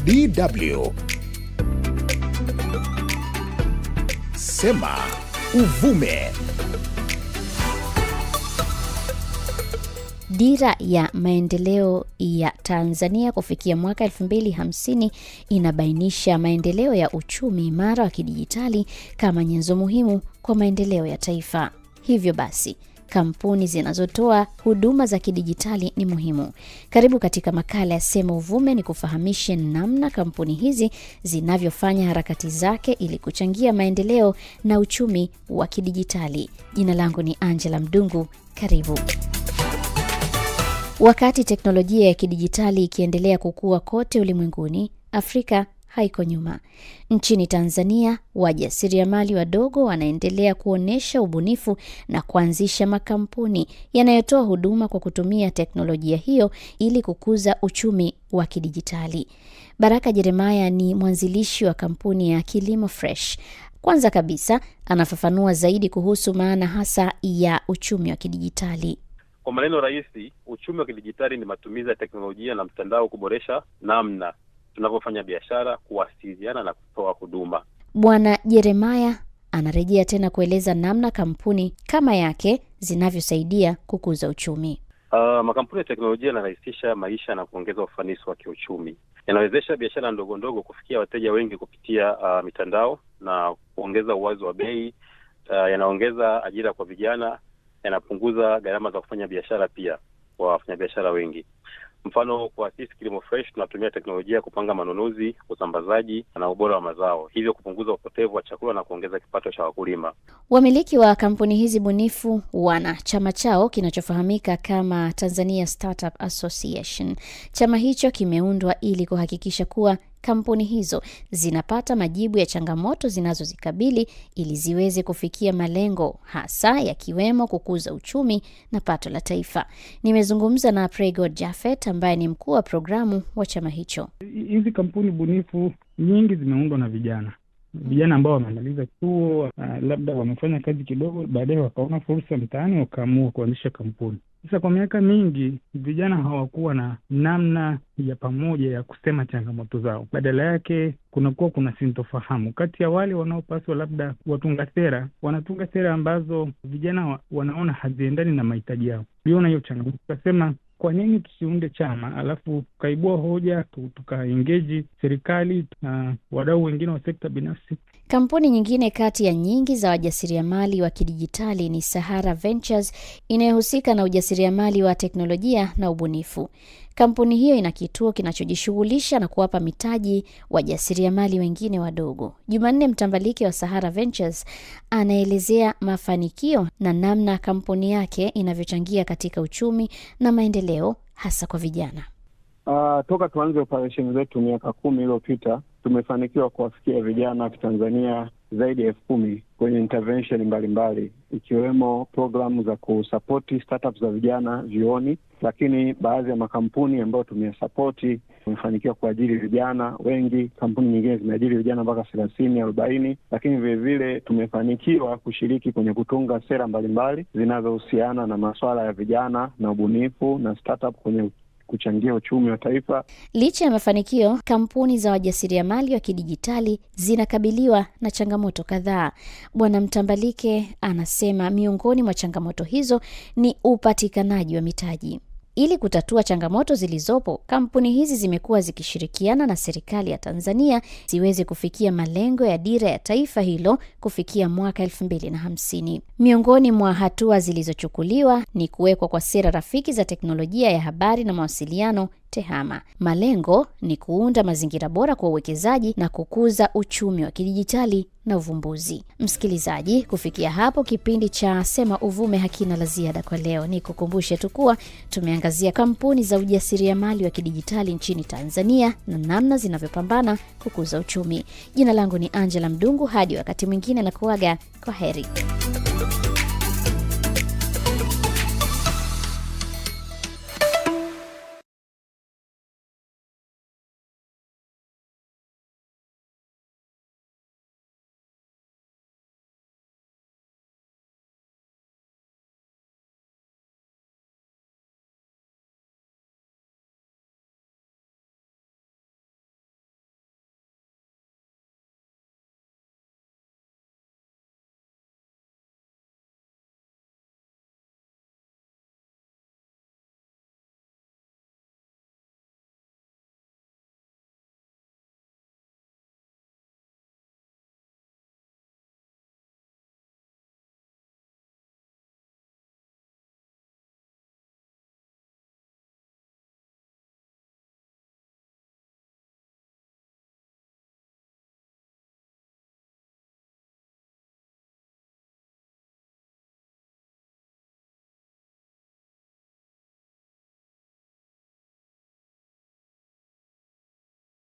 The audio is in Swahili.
DW. Sema Uvume. Dira ya maendeleo ya Tanzania kufikia mwaka 2050 inabainisha maendeleo ya uchumi imara wa kidijitali kama nyenzo muhimu kwa maendeleo ya taifa. Hivyo basi, kampuni zinazotoa huduma za kidijitali ni muhimu. Karibu katika makala ya Sema Uvume ni kufahamishe namna kampuni hizi zinavyofanya harakati zake ili kuchangia maendeleo na uchumi wa kidijitali. Jina langu ni Angela Mdungu. Karibu. Wakati teknolojia ya kidijitali ikiendelea kukua kote ulimwenguni, Afrika haiko nyuma. Nchini Tanzania, wajasiriamali wadogo wanaendelea kuonesha ubunifu na kuanzisha makampuni yanayotoa huduma kwa kutumia teknolojia hiyo ili kukuza uchumi wa kidijitali. Baraka Jeremiah ni mwanzilishi wa kampuni ya Kilimo Fresh. Kwanza kabisa, anafafanua zaidi kuhusu maana hasa ya uchumi wa kidijitali. Kwa maneno rahisi, uchumi wa kidijitali ni matumizi ya teknolojia na mtandao kuboresha namna tunavyofanya biashara, kuwasiliana na kutoa huduma. Bwana Jeremiah anarejea tena kueleza namna kampuni kama yake zinavyosaidia kukuza uchumi. Makampuni ya teknolojia yanarahisisha maisha na kuongeza ufanisi wa kiuchumi. Yanawezesha biashara ndogo ndogo kufikia wateja wengi kupitia mitandao na kuongeza uwazo wa bei. Yanaongeza ajira kwa vijana, yanapunguza gharama za kufanya biashara pia kwa wafanyabiashara wengi. Mfano, kwa sisi Kilimo Fresh tunatumia teknolojia kupanga manunuzi, usambazaji na ubora wa mazao, hivyo kupunguza upotevu wa chakula na kuongeza kipato cha wakulima. Wamiliki wa kampuni hizi bunifu wana chama chao kinachofahamika kama Tanzania Startup Association. Chama hicho kimeundwa ili kuhakikisha kuwa kampuni hizo zinapata majibu ya changamoto zinazozikabili ili ziweze kufikia malengo hasa yakiwemo kukuza uchumi na pato la taifa. Nimezungumza na Prego Jafet ambaye ni mkuu wa programu wa chama hicho. Hizi kampuni bunifu nyingi zimeundwa na vijana ambao wamemaliza chuo, labda wamefanya kazi kidogo, baadaye wakaona fursa mtaani wakaamua kuanzisha kampuni. Sasa kwa miaka mingi vijana hawakuwa na namna ya pamoja ya kusema changamoto zao. Badala yake kuna sintofahamu kati ya wale wanaopaswa labda watunga sera, wanatunga sera ambazo vijana wanaona haziendani na mahitaji yao. Tuliona hiyo changamoto, tukasema kwa nini tusiunde chama alafu tukaibua hoja, tukaengage serikali na wadau wengine wa sekta binafsi. Kampuni nyingine kati ya nyingi za wajasiriamali wa kidijitali ni Sahara Ventures inayohusika na ujasiriamali wa teknolojia na ubunifu. Kampuni hiyo ina kituo kinachojishughulisha na kuwapa mitaji wajasiriamali wengine wadogo. Jumanne Mtambalike wa Sahara Ventures anaelezea mafanikio na namna kampuni yake inavyochangia katika uchumi na maendeleo hasa kwa vijana. Toka tuanze operation zetu miaka 10 iliyopita, tumefanikiwa kuwafikia vijana wa Tanzania zaidi ya 10,000 kwenye intervention mbalimbali, ikiwemo programu za kusapoti startups za vijana vioni, lakini baadhi ya makampuni ambayo tumeyasapoti tumefanikiwa kuajiri vijana wengi. Kampuni nyingine zimeajiri vijana mpaka 30-40, lakini vile vile tumefanikiwa kushiriki kwenye kutunga sera mbalimbali zinazohusiana na masuala ya vijana na ubunifu na startup kwenye kuchangia uchumi wa taifa. Licha ya mafanikio, kampuni za wajasiriamali wa kidijitali zinakabiliwa na changamoto kadhaa. Bwana Mtambalike anasema miongoni mwa changamoto hizo ni upatikanaji wa mitaji. Ili kutatua changamoto zilizopo, kampuni hizi zimekuwa zikishirikiana na serikali ya Tanzania ziweze kufikia malengo ya dira ya taifa hilo kufikia mwaka 2050. Miongoni mwa hatua zilizochukuliwa ni kuwekwa kwa sera rafiki za teknolojia ya habari na mawasiliano TEHAMA. Malengo ni kuunda mazingira bora kwa uwekezaji na kukuza uchumi wa kidijitali na uvumbuzi. Msikilizaji, kufikia hapo kipindi cha Sema Uvume hakina la ziada kwa leo. Nikukumbushe tu kuwa tumeangazia kampuni za ujasiriamali wa kidijitali nchini Tanzania na namna zinavyopambana kukuza uchumi. Jina langu ni Angela Mdungu, hadi wakati mwingine na kuaga kwa heri.